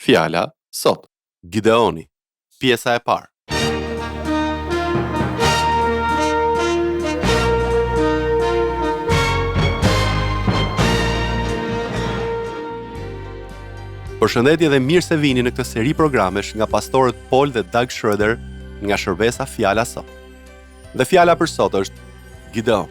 Fjala sot. Gideoni. Pjesa e parë. Përshëndetje dhe mirë se vini në këtë seri programesh nga pastorët Paul dhe Doug Schroeder nga shërbesa Fjala sot. Dhe fjala për sot është Gideon.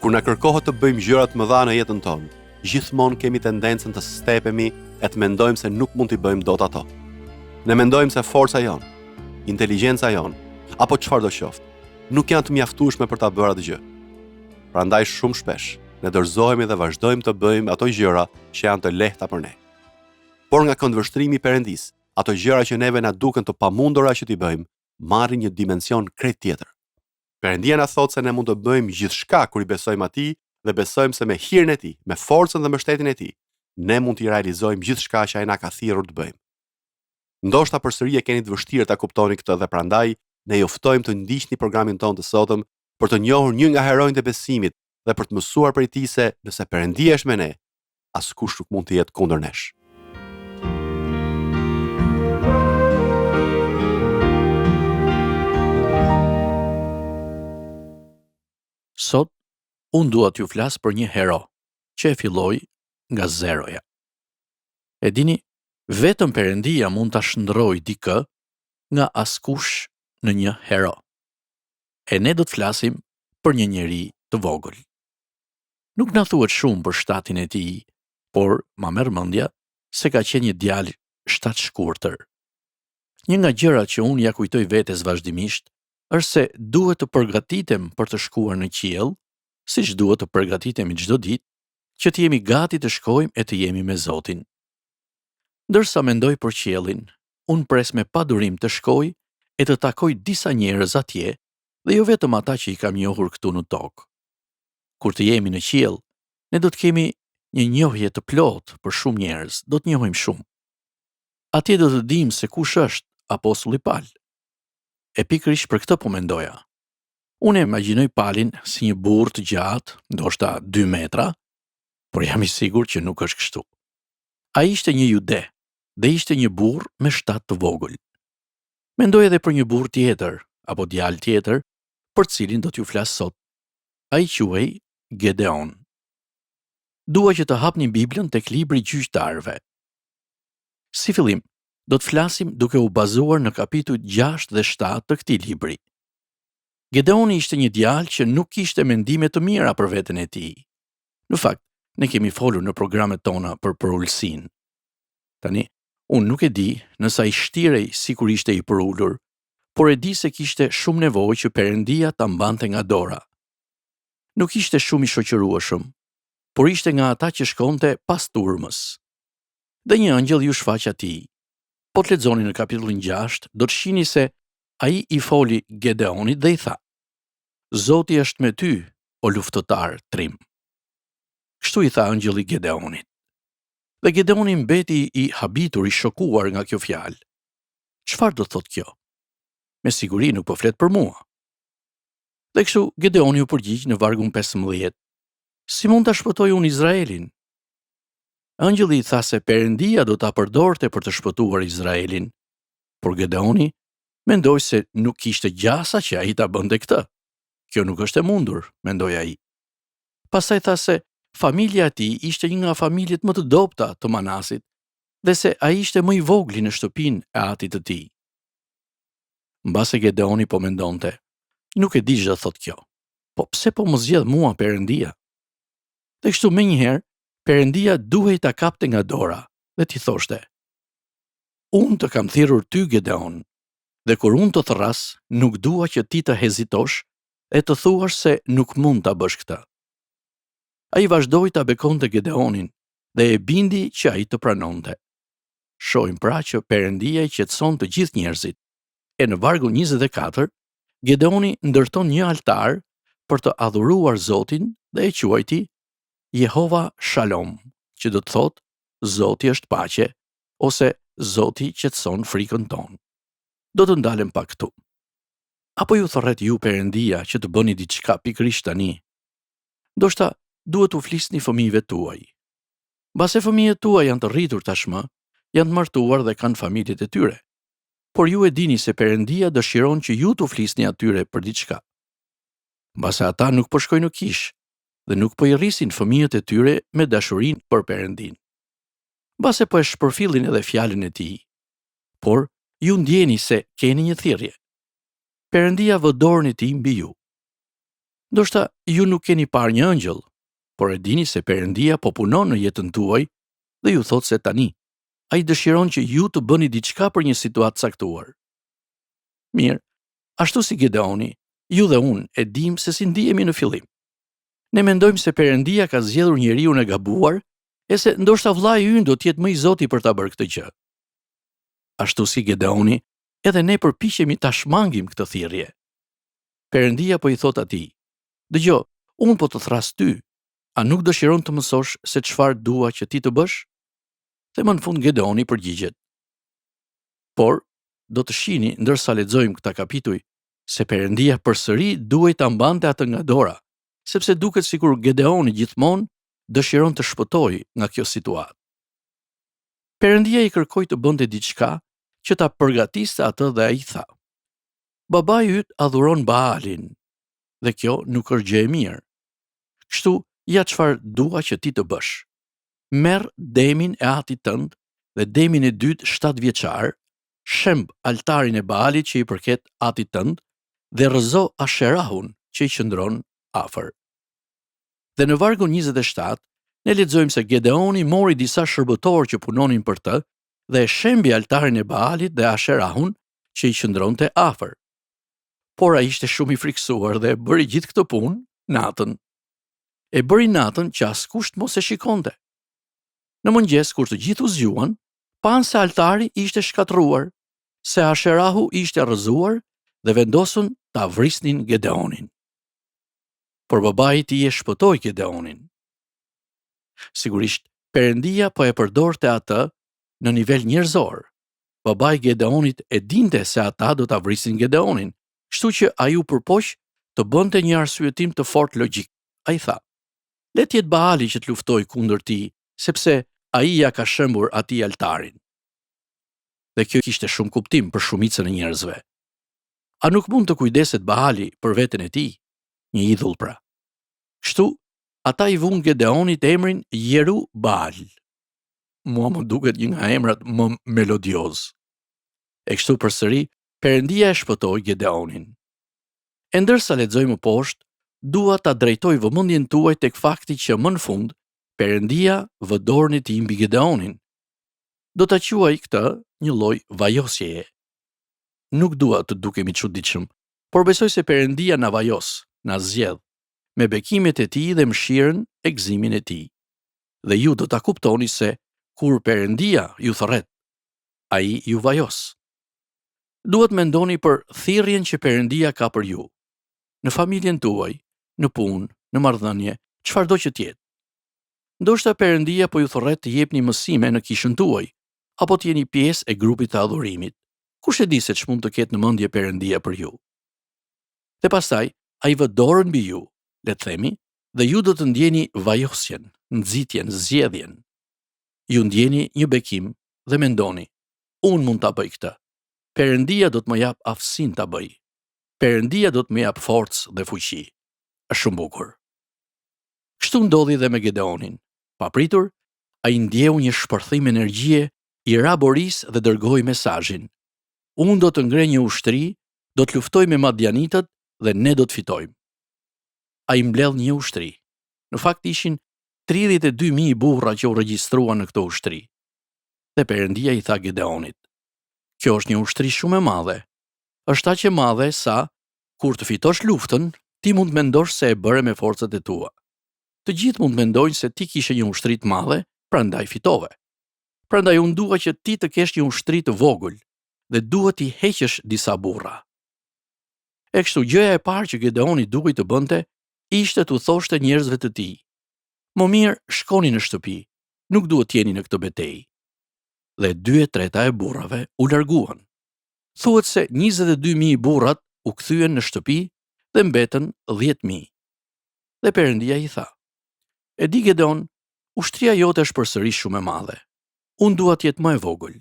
Kur na kërkohet të bëjmë gjëra të mëdha në jetën tonë, gjithmonë kemi tendencën të stepemi e të mendojmë se nuk mund t'i bëjmë dot ato. Ne mendojmë se forca jon, inteligjenca jon, apo çfarë do qoftë, nuk janë të mjaftueshme për ta bërë atë gjë. Prandaj shumë shpesh ne dorëzohemi dhe vazhdojmë të bëjmë ato gjëra që janë të lehta për ne. Por nga këndvështrimi i Perëndis, ato gjëra që neve na duken të pamundura që t'i bëjmë, marrin një dimension krejt tjetër. Perëndia na thotë se ne mund të bëjmë gjithçka kur i besojmë atij dhe besojmë se me hirin e tij, me forcën dhe mbështetjen e tij, ne mund t'i realizojmë gjithçka që ai na ka thirrur të bëjmë. Ndoshta përsëri e keni të vështirë ta kuptoni këtë dhe prandaj ne ju ftojmë të ndiqni programin tonë të sotëm për të njohur një nga heronjtë e besimit dhe për të mësuar prej tij se nëse Perëndia është me ne, askush nuk mund të jetë kundër nesh. Sot, unë dua t'ju flas për një hero, që e filloi nga zeroja. E dini, vetëm Perëndia mund ta shndrojë dikë nga askush në një hero. E ne do të flasim për një njeri të vogël. Nuk na thuhet shumë për shtatin e tij, por ma merr mendja se ka qenë një djalë shtatshkurtër. Një nga gjërat që unë ja kujtoj vetes vazhdimisht është se duhet të përgatitem për të shkuar në qiell, siç duhet të përgatitemi çdo ditë që të jemi gati të shkojmë e të jemi me Zotin. Ndërsa mendoj për qiellin, unë pres me padurim të shkoj e të takoj disa njerëz atje, dhe jo vetëm ata që i kam njohur këtu në tokë. Kur të jemi në qiell, ne do të kemi një njohje të plotë për shumë njerëz, do të njohim shumë. Atje do të dim se kush është apostulli Paul. E pikërisht për këtë po mendoja. Unë imagjinoj Palin si një burr të gjatë, ndoshta 2 metra, por jam i sigurt që nuk është kështu. Ai ishte një jude dhe ishte një burr me shtat të vogël. Mendoj edhe për një burr tjetër apo djalë tjetër, për cilin do t'ju flas sot. Ai quhej Gedeon. Dua që të hapni Biblën tek libri i Gjyqtarëve. Si fillim, do të flasim duke u bazuar në kapitujt 6 dhe 7 të këtij libri. Gedeoni ishte një djalë që nuk kishte mendime të mira për veten e tij. Në fakt, ne kemi folur në programet tona për ulësinë. Tani, unë nuk e di nëse ai shtirej sikur ishte i përulur, por e di se kishte shumë nevojë që Perëndia ta mbante nga dora. Nuk ishte shumë i shoqërueshëm, por ishte nga ata që shkonte pas turmës. Dhe një angjëll ju shfaq atij. Po të lexoni në kapitullin 6, do të shihni se ai i foli Gedeonit dhe i tha: Zoti është me ty, o luftëtar trim. Kështu i tha angjëlli Gedeonit. Dhe Gedeoni mbeti i habitur, i shokuar nga kjo fjalë. Çfarë do thotë kjo? Me siguri nuk po flet për mua. Dhe kështu Gedeoni u përgjigj në vargun 15. Si mund ta shpëtoj unë Izraelin? Angjëlli i tha se Perëndia do ta përdorte për të shpëtuar Izraelin, por Gedeoni mendoi se nuk kishte gjasa që ai ta bënte këtë. Kjo nuk është e mundur, mendoi ai. Pastaj tha se familja e tij ishte një nga familjet më të dobta të Manasit, dhe se ai ishte më i vogli në shtëpinë e atit të tij. Mbase Gedeoni po mendonte, nuk e di ç'do thotë kjo. Po pse po më zgjedh mua Perëndia? Dhe kështu menjëherë Perëndia duhej ta kapte nga dora dhe t'i thoshte: Unë të kam thirrur ty, Gedeon, dhe kur unë të thërras, nuk dua që ti të hezitosh e të thuash se nuk mund ta bësh këtë. Ai vazhdoi ta bekonte Gedeonin dhe e bindi që ai të pranonte. Shohim pra që Perëndia i qetëson të gjithë njerëzit. E në vargun 24, Gedeoni ndërton një altar për të adhuruar Zotin dhe e quajti Jehova Shalom, që do të thotë Zoti është paqe, ose Zoti qetëson frikën tonë. Do të ndalem pak këtu. Apo ju thërret ju Perëndia që të bëni diçka pikërisht tani? Ndoshta duhet u flisni fëmijëve tuaj. Mbase fëmijët tuaj janë të rritur tashmë, janë të martuar dhe kanë familjet e tyre. Por ju e dini se Perëndia dëshiron që ju t'u flisni atyre për diçka. Mbase ata nuk po shkojnë në kish dhe nuk po i rrisin fëmijët e tyre me dashurinë për Perëndin. Mbase po e shpërfillin edhe fjalën e tij, por ju ndjeni se keni një thirrje. Perëndia vë dorën e tij mbi ju. Ndoshta ju nuk keni parë një ëngjëll, por e dini se Perëndia po punon në jetën tuaj dhe ju thot se tani ai dëshiron që ju të bëni diçka për një situatë caktuar. Mirë, ashtu si Gedeoni, ju dhe unë e dim se si ndihemi në fillim. Ne mendojmë se Perëndia ka zgjedhur njeriun e gabuar e se ndoshta vllai ynë do të jetë më i zoti për ta bërë këtë gjë. Ashtu si Gedeoni, edhe ne përpiqemi ta shmangim këtë thirrje. Perëndia po i thot atij: "Dëgjoj, unë po të thras ty. A nuk dëshiron të mësosh se çfarë dua që ti të bësh?" Dhe më në fund Gedeoni përgjigjet. Por, do të shihni ndërsa lexojmë këtë kapitull se Perëndia përsëri duhej ta mbante atë nga dora, sepse duket sikur Gedeoni gjithmonë dëshiron të shpëtojë nga kjo situatë. Perëndia i kërkoi të bënte diçka që ta përgatiste atë dhe ai tha: "Babai yt adhuron Baalin, dhe kjo nuk është gjë e mirë. Kështu, ja çfarë dua që ti të bësh. Merr demin e atit tënd dhe demin e dytë 7 vjeçar, shemb altarin e Baalit që i përket atit tënd dhe rrëzo Asherahun që i qëndron afër." Dhe në vargun 27, ne lexojmë se Gedeoni mori disa shërbëtorë që punonin për të dhe e shembi altarin e Baalit dhe Asherahun që i qëndronte afër. Por ai ishte shumë i friksuar dhe bëri gjithë këtë punë natën. E bëri natën që askush mos e shikonte. Në mëngjes, kur të gjithë u zgjuan, panë se altari ishte shkatruar, se Asherahu ishte rrëzuar dhe vendosën ta vrisnin Gedeonin. Por babai i tij e shpëtoi Gedeonin. Sigurisht, Perëndia po e përdorte atë në nivel njerëzor. Babai Gedeonit e dinte se ata do ta vrisin Gedeonin, kështu që ai u përpoq të bënte një arsyetim të fortë logjik. Ai tha: "Le të jetë Baali që të luftojë kundër ti, sepse ai ja ka shembur atij altarin." Dhe kjo kishte shumë kuptim për shumicën e njerëzve. A nuk mund të kujdeset Baali për veten e tij? Një idhull pra. Kështu, ata i vun Gedeonit emrin Jeru Baal. Mua më duket një nga emrat më melodioz. E kështu përsëri, Perëndia e shpëtoi Gedeonin. E ndërsa lexojmë më poshtë, dua ta drejtoj vëmendjen tuaj tek fakti që më në fund Perëndia vë dorën e tij mbi Gedeonin. Do ta quaj këtë një lloj vajosjeje. Nuk dua të dukemi çuditshëm, por besoj se Perëndia na vajos, na zgjedh me bekimet e tij dhe mëshirën e gëzimin e tij. Dhe ju do ta kuptoni se kur Perëndia ju thërret, ai ju vajos. Duhet mendoni për thirrjen që Perëndia ka për ju. Në familjen tuaj, në punë, në marrëdhënie, çfarëdo që të jetë. Ndoshta Perëndia po ju thërret të jepni mësime në kishën tuaj, apo të jeni pjesë e grupit të adhurimit. Kush e di se ç'mund të ketë në mendje Perëndia për ju. Dhe pastaj, ai vë dorën mbi ju, le të themi, dhe ju do të ndjeni vajosjen, nxitjen, zgjedhjen. Ju ndjeni një bekim dhe mendoni: unë mund ta bëj këtë. Perëndia do të më jap aftësinë ta bëj. Perëndia do të më jap forcë dhe fuqi. Është shumë bukur. Kështu ndodhi dhe me Gedeonin. Papritur, ai ndjeu një shpërthim energjie, i ra Boris dhe dërgoi mesazhin: unë do të ngrej një ushtri, do të luftoj me Madianitët dhe ne do të fitojmë. Ai mbledh një ushtri. Në fakt ishin 32.000 burra që u regjistruan në këtë ushtri. Dhe Perëndia i tha Gedeonit: kjo është një ushtri shumë e madhe. Është aq e madhe sa kur të fitosh luftën, ti mund mendosh se e bëre me forcat e tua. Të gjithë mund mendojnë se ti kishe një ushtri të madhe, prandaj fitove. Prandaj unë dua që ti të kesh një ushtri të vogël dhe duhet t'i heqësh disa burra. E kështu gjëja e parë që Gedeoni duhej të bënte ishte t'u thoshte njerëzve të tij: më mirë shkoni në shtëpi, nuk duhet t'jeni në këtë betejë. Dhe 2/3 e burrave u larguan. Thuhet se 22.000 burrat u kthyen në shtëpi dhe mbetën 10.000. Dhe Perëndia i tha: e di Gedeon, ushtria jote është përsëri shumë e madhe. unë dua të jetë më e vogël.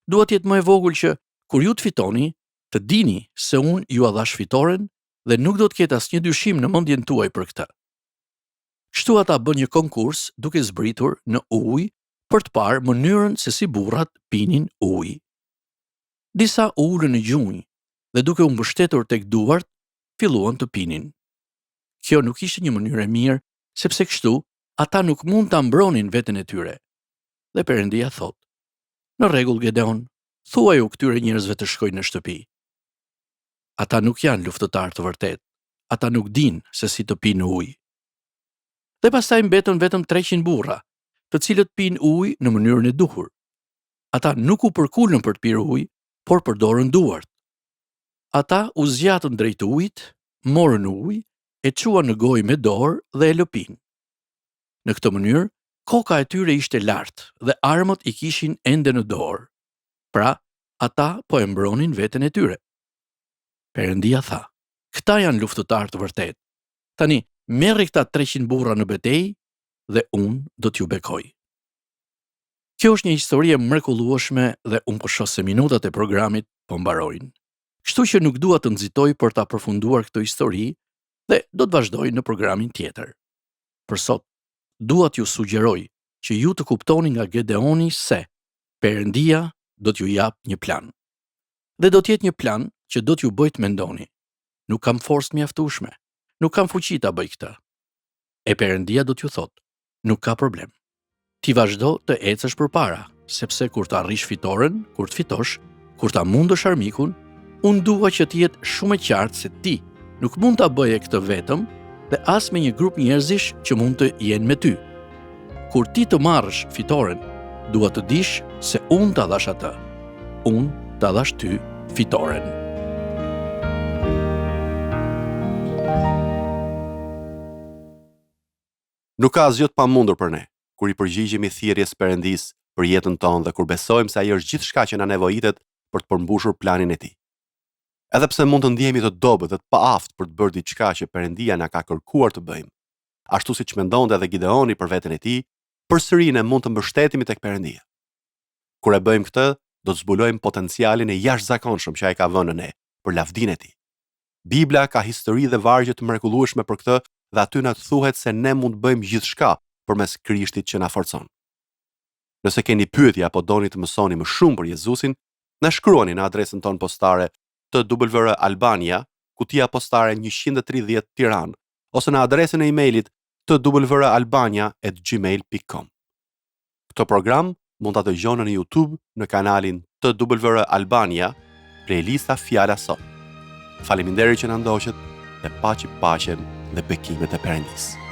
Dua të jetë më e vogël që kur ju të fitoni, të dini se unë ju a dhash fitoren dhe nuk do të ketë asnjë dyshim në mendjen tuaj për këtë. Kështu ata bën një konkurs duke zbritur në ujë për të parë mënyrën se si burrat pinin ujë. Disa u ulën në gjunjë dhe duke u mbështetur tek duart, filluan të pinin. Kjo nuk ishte një mënyrë e mirë, sepse kështu ata nuk mund ta mbronin veten e tyre. Dhe Perëndia thot: "Në rregull, Gedeon, thuaj u këtyre njerëzve të shkojnë në shtëpi. Ata nuk janë luftëtar të vërtet. Ata nuk dinë se si të pinë ujë." Dhe pastaj mbetën vetëm 300 burra, të cilët pinë ujë në mënyrën e duhur. Ata nuk u përkulën për të pirë ujë, por përdorën duart. Ata u zgjatën drejt ujit, morën ujë, e çuan në gojë me dorë dhe e lëpin. Në këtë mënyrë, koka e tyre ishte lart dhe armët i kishin ende në dorë. Pra, ata po e mbronin veten e tyre. Perëndia tha: "Këta janë luftëtar të vërtet. Tani, merri këta 300 burra në betejë dhe unë do t'ju bekoj." Kjo është një histori e mrekullueshme dhe unë po shoh se minutat e programit po mbarojnë. Kështu që nuk dua të nxitoj për ta përfunduar këtë histori dhe do të vazhdoj në programin tjetër. Për sot, dua t'ju sugjeroj që ju të kuptoni nga Gedeoni se Perëndia do t'ju jap një plan. Dhe do t'jetë një plan që do t'ju bëjë të mendoni: "Nuk kam forcë mjaftueshme, nuk kam fuqi ta bëj këtë." E Perëndia do t'ju thotë: "Nuk ka problem. Ti vazhdo të ecësh përpara, sepse kur të arrish fitoren, kur të fitosh, kur ta mundësh armikun, unë dua që të jetë shumë e qartë se ti nuk mund ta bëje këtë vetëm dhe as me një grup njerëzish që mund të jenë me ty. Kur ti të marrësh fitoren, dua të dish se unë ta dhash atë. Unë ta dhash ty fitoren." Nuk ka asgjë të pamundur për ne, kur i përgjigjemi thirrjes Perëndis për jetën tonë dhe kur besojmë se ai është gjithçka që na nevojitet për të përmbushur planin e tij. Edhe pse mund të ndjehemi të dobët dhe të paaft për të bërë diçka që Perëndia na ka kërkuar të bëjmë, ashtu siç mendonte edhe Gideoni për veten e tij, përsëri ne mund të mbështetemi tek Perëndia. Kur e bëjmë këtë, do të zbulojmë potencialin e jashtëzakonshëm që ai ka vënë në ne për lavdinë e tij. Bibla ka histori dhe vargje të mrekullueshme për këtë dhe aty na thuhet se ne mund të bëjmë gjithçka përmes Krishtit që na forcon. Nëse keni pyetje apo doni të mësoni më shumë për Jezusin, na shkruani në adresën tonë postare TWR Albania, kutia postare 130 Tiranë, ose në adresën e emailit twralbania@gmail.com. Këtë program mund ta dëgjoni në YouTube në kanalin TWR Albania, playlista Fjala Sot. Faleminderit që na ndoqët dhe paqen dhe bekimet e Perëndisë.